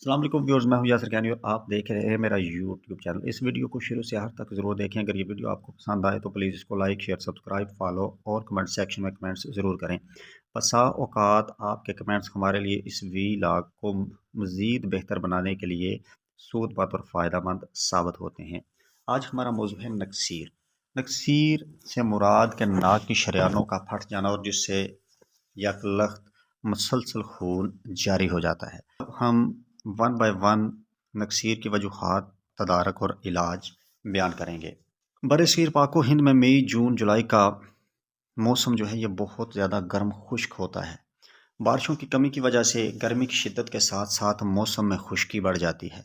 अस्सलाम वालेकुम व्यूअर्स, मैं हूं यासर कैनी और आप देख रहे हैं मेरा यूट्यूब चैनल। इस वीडियो को शुरू से आखिर तक ज़रूर देखें। अगर ये वीडियो आपको पसंद आए तो प्लीज़ इसको लाइक, शेयर, सब्सक्राइब, फॉलो और कमेंट सेक्शन में कमेंट्स ज़रूर करें। बसा औकात आपके कमेंट्स हमारे लिए इस वीलॉग को मज़ीद बेहतर बनाने के लिए सूद-बात और फ़ायदेमंद साबित होते हैं। आज हमारा मौज़ू है नक्सीर। नक्सीर से मुराद के नाक की शरियानों का फट जाना और जिससे यकलख्त मुसलसल खून जारी हो जाता है। अब हम वन बाय वन नक्सीर की वजूहात, तदारक और इलाज बयान करेंगे। बरसीर पाको हिंद में मई, जून, जुलाई का मौसम जो है ये बहुत ज़्यादा गर्म खुश्क होता है। बारिशों की कमी की वजह से गर्मी की शिद्दत के साथ साथ मौसम में खुश्की बढ़ जाती है।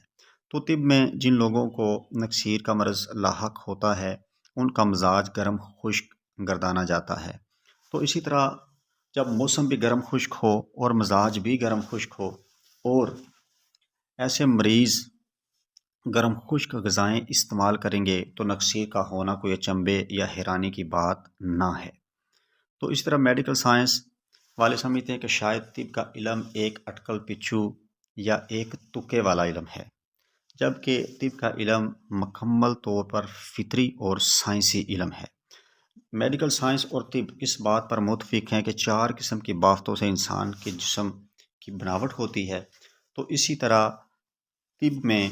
तो तिब में जिन लोगों को नक्सीर का मरज़ लाहक होता है उनका मिजाज गर्म खुश्क गर्दाना जाता है। तो इसी तरह जब मौसम भी गर्म खुश्क हो और मिजाज भी गर्म खुश्क हो और ऐसे मरीज़ गर्म खुश्क ग़िज़ाएँ इस्तेमाल करेंगे तो नक्सीर का होना कोई अचंभे या हैरानी की बात ना है। तो इस तरह मेडिकल साइंस वाले समझते हैं कि शायद तिब का इल्म एक अटकल पिच्छू या एक तुक्के वाला इल्म है, जबकि तिब का इल्म मुकम्मल तौर पर फितरी और साइंसी इल्म है। मेडिकल साइंस और तिब इस बात पर मुत्तफिक हैं कि 4 किस्म की बाफ़तों से इंसान के जिस्म की बनावट होती है। तो इसी तरह तिब में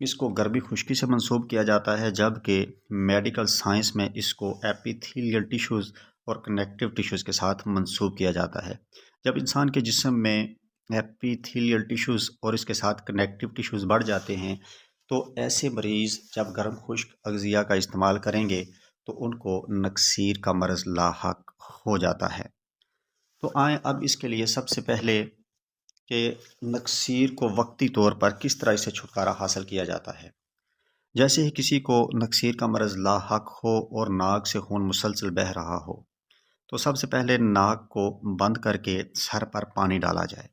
इसको गर्मी खुश्की से मंसूब किया जाता है, जबकि मेडिकल साइंस में इसको एपिथेलियल टिश्यूज़ और कनेक्टिव टिश्यूज़ के साथ मंसूब किया जाता है। जब इंसान के जिस्म में एपिथेलियल टिश्यूज़ और इसके साथ कनेक्टिव टिश्यूज़ बढ़ जाते हैं तो ऐसे मरीज़ जब गर्म खुश्क अग़ज़िया का इस्तेमाल करेंगे तो उनको नक्सीर का मरज़ लाहक हो जाता है। तो आएँ अब इसके लिए सबसे पहले कि नक्सीर को वक्ती तौर पर किस तरह इससे छुटकारा हासिल किया जाता है। जैसे ही किसी को नक्सीर का मरज़ लाहक हो और नाक से खून मुसलसल बह रहा हो तो सबसे पहले नाक को बंद करके सर पर पानी डाला जाए।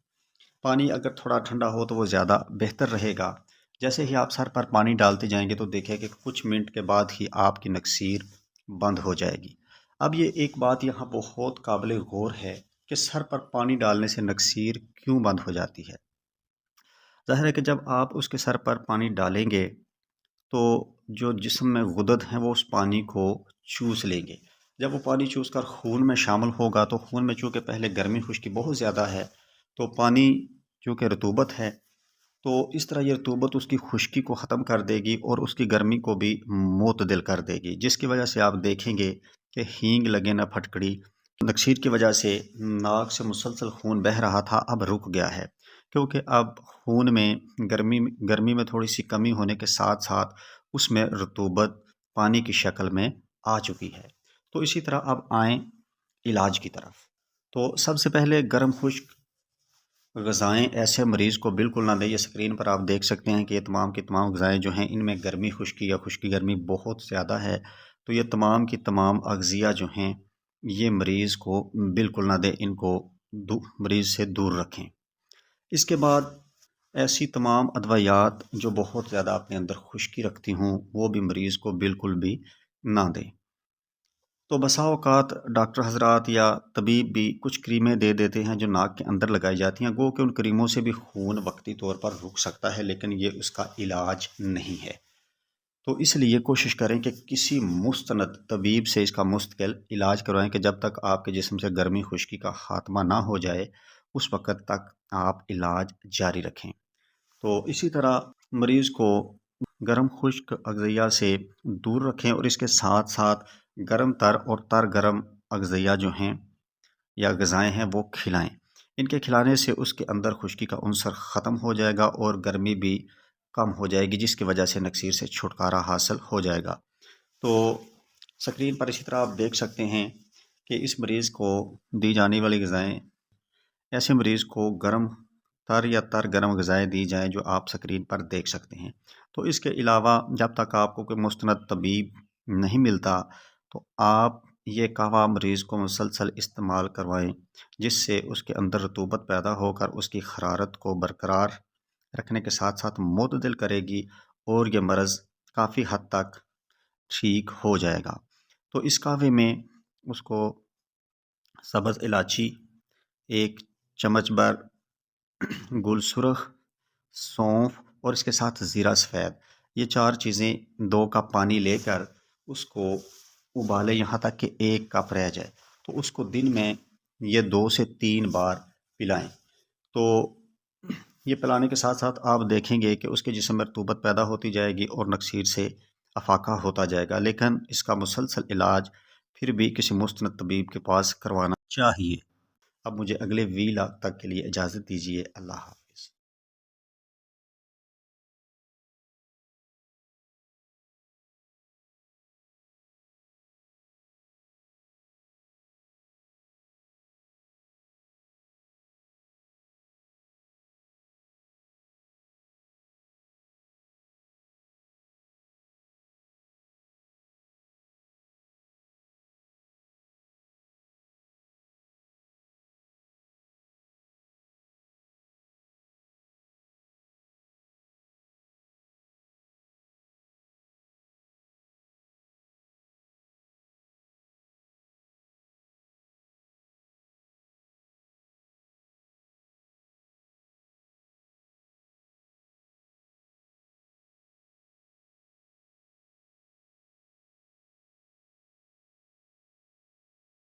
पानी अगर थोड़ा ठंडा हो तो वो ज़्यादा बेहतर रहेगा। जैसे ही आप सर पर पानी डालते जाएंगे तो देखिए कि कुछ मिनट के बाद ही आपकी नक्सीर बंद हो जाएगी। अब ये एक बात यहाँ बहुत काबिल गौर है कि सर पर पानी डालने से नक्सीर क्यों बंद हो जाती है। ज़ाहिर है कि जब आप उसके सर पर पानी डालेंगे तो जो जिस्म में गुदद हैं वो उस पानी को चूस लेंगे। जब वो पानी चूस कर खून में शामिल होगा तो खून में चूँकि पहले गर्मी खुश्की बहुत ज़्यादा है तो पानी चूँकि रतूबत है तो इस तरह ये रतूबत उसकी खुश्की को ख़त्म कर देगी और उसकी गर्मी को भी मुतदिल कर देगी, जिसकी वजह से आप देखेंगे कि हींग लगे न फटकड़ी। नक्सीर की वजह से नाक से मुसलसल खून बह रहा था, अब रुक गया है क्योंकि अब खून में गर्मी में थोड़ी सी कमी होने के साथ साथ उसमें रतूबत पानी की शक्ल में आ चुकी है। तो इसी तरह अब आएँ इलाज की तरफ। तो सबसे पहले गर्म खुश्क ग़िज़ाएँ ऐसे मरीज़ को बिल्कुल ना दें। ये स्क्रीन पर आप देख सकते हैं कि ये तमाम की तमाम ग़िज़ाएँ जो हैं इनमें गर्मी खुश्की या खुश्की गर्मी बहुत ज़्यादा है। तो ये तमाम की तमाम अग़ज़िया जो हैं ये मरीज़ को बिल्कुल ना दें, इनको मरीज़ से दूर रखें। इसके बाद ऐसी तमाम अदवायात जो बहुत ज़्यादा अपने अंदर खुश्की रखती हों वो भी मरीज़ को बिल्कुल भी ना दें। तो बसा औकात डॉक्टर हज़रात या तबीब भी कुछ क्रीमें दे देते हैं जो नाक के अंदर लगाई जाती हैं। गो कि उन क्रीमों से भी खून वक्ती तौर पर रुक सकता है, लेकिन ये उसका इलाज नहीं है। तो इसलिए कोशिश करें कि किसी मुस्तनद तबीब से इसका मुस्तकिल इलाज करवाएं कि जब तक आपके जिस्म से गर्मी खुश्की का ख़ात्मा ना हो जाए उस वक़्त तक आप इलाज जारी रखें। तो इसी तरह मरीज़ को गर्म खुश्क अग़ज़िया से दूर रखें और इसके साथ साथ गर्म तर और तर गर्म अग़ज़िया जो हैं या ग़िज़ाएँ हैं वो खिलाएँ। इनके खिलाने से उसके अंदर खुश्की का उन्सर ख़त्म हो जाएगा और गर्मी भी कम हो जाएगी, जिसकी वजह से नक्सीर से छुटकारा हासिल हो जाएगा। तो स्क्रीन पर इसी तरह आप देख सकते हैं कि इस मरीज़ को दी जाने वाली ग़िज़ाएँ, ऐसे मरीज़ को गर्म तर या तर गर्म ग़िज़ाएँ दी जाएँ जो आप स्क्रीन पर देख सकते हैं। तो इसके अलावा जब तक आपको कोई मुस्तनद तबीब नहीं मिलता तो आप ये कहवा मरीज़ को मुसलसल इस्तेमाल करवाएँ, जिससे उसके अंदर रतूबत पैदा होकर उसकी हरारत को बरकरार रखने के साथ साथ मुतदिल करेगी और ये मरज़ काफ़ी हद तक ठीक हो जाएगा। तो इस कहवे में उसको सब्ज़ इलायची, 1 चम्मच भर गुल सुरख سونف اور اس کے ساتھ زیرہ سفید، یہ 4 چیزیں 2 کپ پانی لے کر اس کو ابالیں یہاں تک کہ 1 کپ رہ جائے، تو اس کو دن میں یہ 2 سے 3 بار پلائیں۔ تو یہ پلانے کے ساتھ ساتھ آپ دیکھیں گے کہ اس کے جسم میں رطوبت پیدا ہوتی جائے گی اور نکسیر سے افاقہ ہوتا جائے گا، لیکن اس کا مسلسل علاج پھر بھی کسی مستند طبیب کے پاس کروانا چاہیے۔ اب مجھے اگلے ویلاگ تک کے لیے اجازت دیجیے۔ اللہ حافظ۔